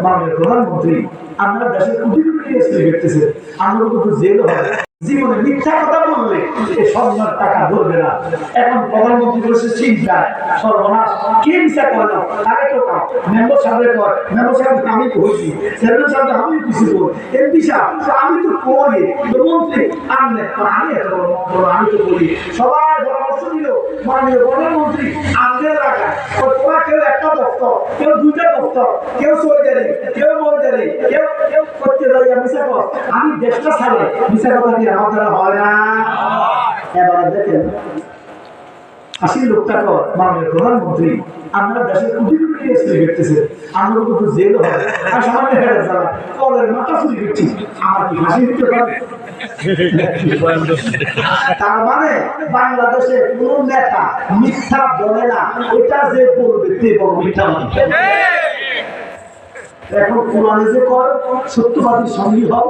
মাননীয় প্রধানমন্ত্রী আপনারা দেশের কোটি কোটি স্ত্রী দেখতেছেন, আমরা কিন্তু জেল হয় জীবনে মিথ্যা কথা বললে এই সম্মান টাকা ধরবে না। এখন প্রধানমন্ত্রী বসে চিন্তায় সর্বনাশ, কে মিথ্যা করে না তাকে তো কাম মেম্বার সাহেবের কর, মেম্বার সাহেব আমি বলছি, চেয়ারম্যান সাহেব আমি কিছু বল, এমপি সাহেব আমি তো করি, মন্ত্রী আমি এত বড় আমি তো বলি, সবাই পরামর্শ দিল মাননীয় প্রধানমন্ত্রী আমাদের লাগায় তোরা কেউ একটা দপ্তর, কেউ দুইটা দপ্তর, কেউ সরকারি, কেউ মৌজারি, কেউ কেউ করতে যাই মিশা কর, আমি দেশটা ছাড়ে মিশা কথা দিয়ে আমার দ্বারা হয় না। এবার দেখেন হাসির লোকটা কর মাননীয় প্রধানমন্ত্রী আপনারা দেশের কোটি কোটি স্ত্রী দেখতেছেন, আমরা কিন্তু জেল হয় আর সামান্য হেরে যারা কলের মাথা চুরি করছি, আমার কি হাসি দিতে পারে? তার মানে বাংলাদেশে কোন নেতা মিথ্যা বলে না, এটা যে বলবে তে বড় মিথ্যা বলে। এখন কোরআনে যে কর সত্যবাদীর সঙ্গী হও।